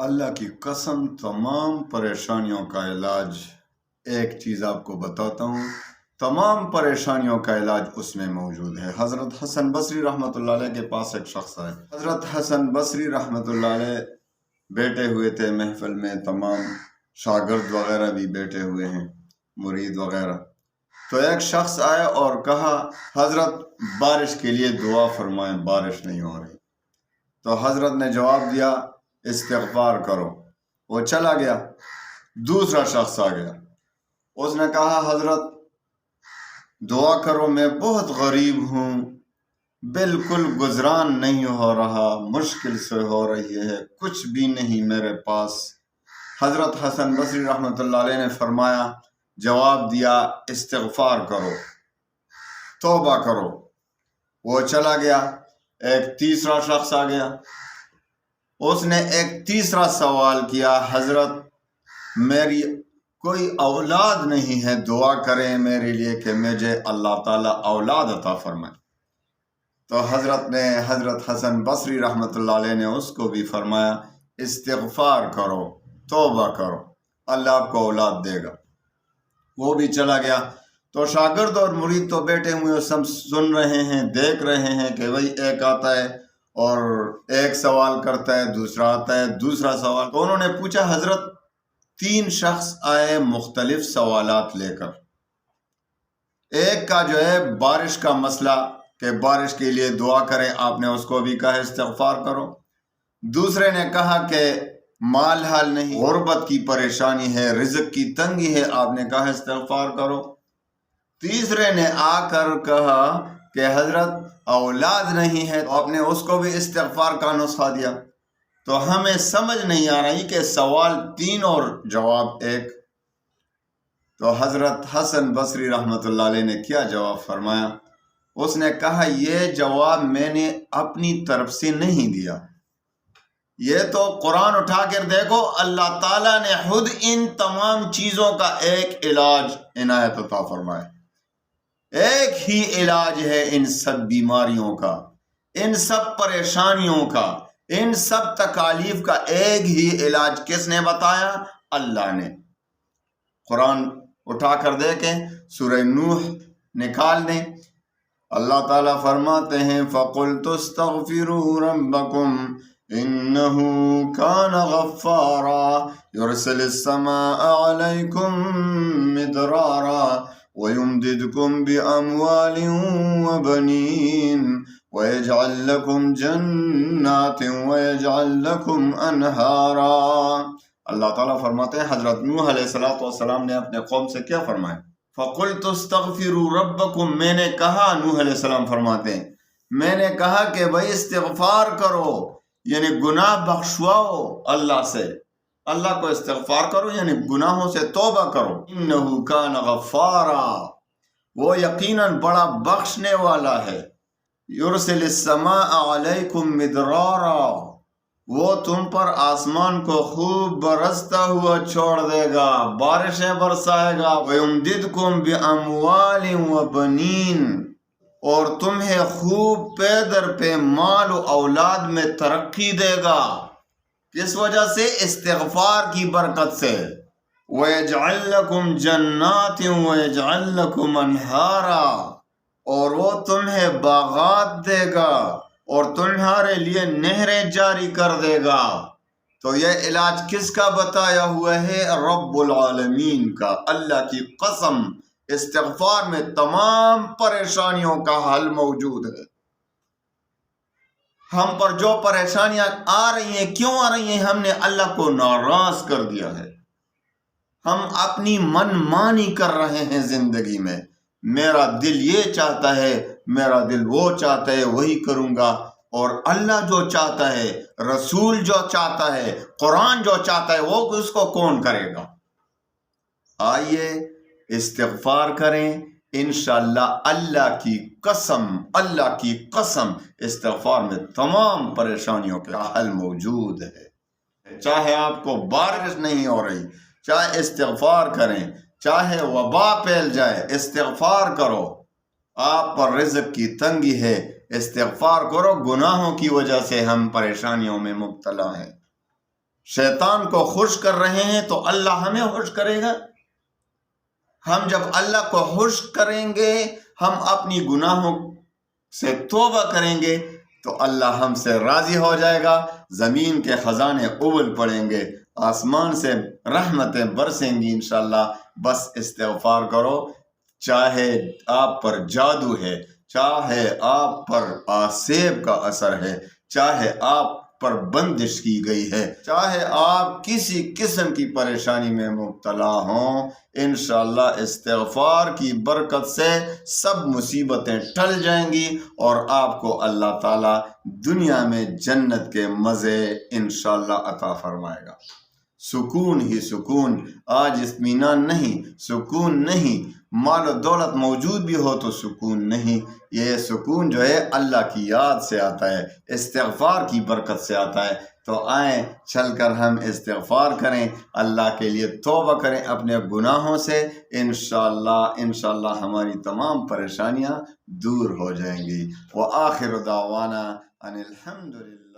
اللہ کی قسم تمام پریشانیوں کا علاج ایک چیز آپ کو بتاتا ہوں، تمام پریشانیوں کا علاج اس میں موجود ہے۔ حضرت حسن بصری رحمۃ اللہ علیہ کے پاس ایک شخص آئے۔ حضرت حسن بصری رحمۃ اللہ علیہ بیٹھے ہوئے تھے محفل میں، تمام شاگرد وغیرہ بھی بیٹھے ہوئے ہیں، مرید وغیرہ۔ تو ایک شخص آیا اور کہا حضرت بارش کے لیے دعا فرمائیں، بارش نہیں ہو رہی۔ تو حضرت نے جواب دیا استغفار کرو، وہ چلا گیا۔ دوسرا شخص آ گیا، اس نے کہا حضرت دعا کرو، میں بہت غریب ہوں، بالکل گزران نہیں ہو رہا، مشکل سے ہو رہی ہے، کچھ بھی نہیں میرے پاس۔ حضرت حسن بصری رحمۃ اللہ علیہ نے فرمایا، جواب دیا استغفار کرو، توبہ کرو۔ وہ چلا گیا۔ ایک تیسرا شخص آ گیا، اس نے ایک تیسرا سوال کیا، حضرت میری کوئی اولاد نہیں ہے، دعا کریں میرے لیے کہ مجھے اللہ تعالیٰ اولاد عطا فرمائے۔ تو حضرت حسن بصری رحمۃ اللہ علیہ نے اس کو بھی فرمایا استغفار کرو، توبہ کرو، اللہ آپ کو اولاد دے گا۔ وہ بھی چلا گیا۔ تو شاگرد اور مرید تو بیٹھے ہوئے سب سن رہے ہیں، دیکھ رہے ہیں کہ بھائی ایک آتا ہے اور ایک سوال کرتا ہے، دوسرا آتا ہے دوسرا سوال۔ تو انہوں نے پوچھا حضرت تین شخص آئے مختلف سوالات لے کر۔ ایک کا جو ہے بارش کا مسئلہ کہ بارش کے لیے دعا کریں، آپ نے اس کو بھی کہا استغفار کرو۔ دوسرے نے کہا کہ مال حال نہیں، غربت کی پریشانی ہے، رزق کی تنگی ہے، آپ نے کہا استغفار کرو۔ تیسرے نے آ کر کہا کہ حضرت اولاد نہیں ہے، تو آپ نے اس کو بھی استغفار کا نسخہ دیا۔ تو ہمیں سمجھ نہیں آ رہی کہ سوال تین اور جواب ایک۔ تو حضرت حسن بصری رحمۃ اللہ علیہ نے کیا جواب فرمایا؟ اس نے کہا یہ جواب میں نے اپنی طرف سے نہیں دیا، یہ تو قرآن اٹھا کر دیکھو، اللہ تعالیٰ نے خود ان تمام چیزوں کا ایک علاج عنایت عطا فرمایا۔ ایک ہی علاج ہے ان سب بیماریوں کا، ان سب پریشانیوں کا، ان سب تکالیف کا ایک ہی علاج کس نے بتایا؟ اللہ نے۔ قرآن اٹھا کر دیکھیں، سورہ نوح نکال دیں، اللہ تعالیٰ فرماتے ہیں فَقُلْتُ اسْتَغْفِرُوا رَبَّكُمْ إِنَّهُ كَانَ غَفَّارًا يُرْسِلِ السَّمَاءَ عَلَيْكُمْ مِدْرَارًا وَيُمْدِدْكُمْ بِأَمْوَالٍ وَبَنِينَ وَيَجْعَلْ لَكُمْ جَنَّاتٍ وَيَجْعَلْ لَكُمْ أَنْهَارًا۔ اللہ تعالیٰ فرماتے ہیں حضرت نوح علیہ السلام نے اپنے قوم سے کیا فرمایا؟ فَقُلْتُ اسْتَغْفِرُوا رَبَّكُمْ، میں نے کہا، نوح علیہ السلام فرماتے ہیں میں نے کہا کہ بھائی استغفار کرو، یعنی گناہ بخشواؤ اللہ سے، اللہ کو استغفار کرو یعنی گناہوں سے توبہ کرو۔ انہ کان غفارا، وہ یقیناً بڑا بخشنے والا ہے۔ یرسل السماء علیکم مدرارا، وہ تم پر آسمان کو خوب برستا ہوا چھوڑ دے گا، بارشیں برسائے گا۔ وَيُمْدِدْكُمْ بِأَمْوَالٍ وَبَنِينَ، اور تمہیں خوب پے در پہ مال و اولاد میں ترقی دے گا۔ کس وجہ سے؟ استغفار کی برکت سے۔ وَيَجْعَلْ لَكُمْ جَنَّاتٍ وَيَجْعَلْ لَكُمْ أَنْهَارًا، اور وہ تمہیں باغات دے گا اور تمہارے لیے نہریں جاری کر دے گا۔ تو یہ علاج کس کا بتایا ہوا ہے؟ رب العالمین کا۔ اللہ کی قسم استغفار میں تمام پریشانیوں کا حل موجود ہے۔ ہم پر جو پریشانیاں آ رہی ہیں، کیوں آ رہی ہیں؟ ہم نے اللہ کو ناراض کر دیا ہے، ہم اپنی من مانی کر رہے ہیں زندگی میں۔ میرا دل یہ چاہتا ہے، میرا دل وہ چاہتا ہے، وہی کروں گا، اور اللہ جو چاہتا ہے، رسول جو چاہتا ہے، قرآن جو چاہتا ہے، وہ اس کو کون کرے گا؟ آئیے استغفار کریں، انشاءاللہ اللہ کی قسم استغفار میں تمام پریشانیوں کا حل موجود ہے۔ چاہے آپ کو بارش نہیں ہو رہی، چاہے استغفار کریں، چاہے وبا پھیل جائے، استغفار کرو۔ آپ پر رزق کی تنگی ہے، استغفار کرو، گناہوں کی وجہ سے ہم پریشانیوں میں مبتلا ہیں۔ شیطان کو خوش کر رہے ہیں تو اللہ ہمیں خوش کرے گا. ہم جب اللہ کو خوش کریں گے، ہم اپنی گناہوں سے توبہ کریں گے تو اللہ ہم سے راضی ہو جائے گا. زمین کے خزانے ابل پڑیں گے، آسمان سے رحمتیں برسیں گی انشاءاللہ. بس استغفار کرو. چاہے آپ پر جادو ہے، چاہے آپ پر آسیب کا اثر ہے، چاہے آپ پر بندش کی گئی ہے، چاہے آپ کسی قسم کی پریشانی میں مبتلا ہوں، انشاءاللہ استغفار کی برکت سے سب مصیبتیں ٹل جائیں گی اور آپ کو اللہ تعالیٰ دنیا میں جنت کے مزے انشاءاللہ عطا فرمائے گا. سکون ہی سکون. آج اطمینان نہیں، سکون نہیں، مال و دولت موجود بھی ہو تو سکون نہیں. یہ سکون جو ہے اللہ کی یاد سے آتا ہے، استغفار کی برکت سے آتا ہے. تو آئیں چل کر ہم استغفار کریں، اللہ کے لیے توبہ کریں اپنے گناہوں سے. انشاءاللہ ہماری تمام پریشانیاں دور ہو جائیں گی. وآخر دعوانا ان الحمدللہ.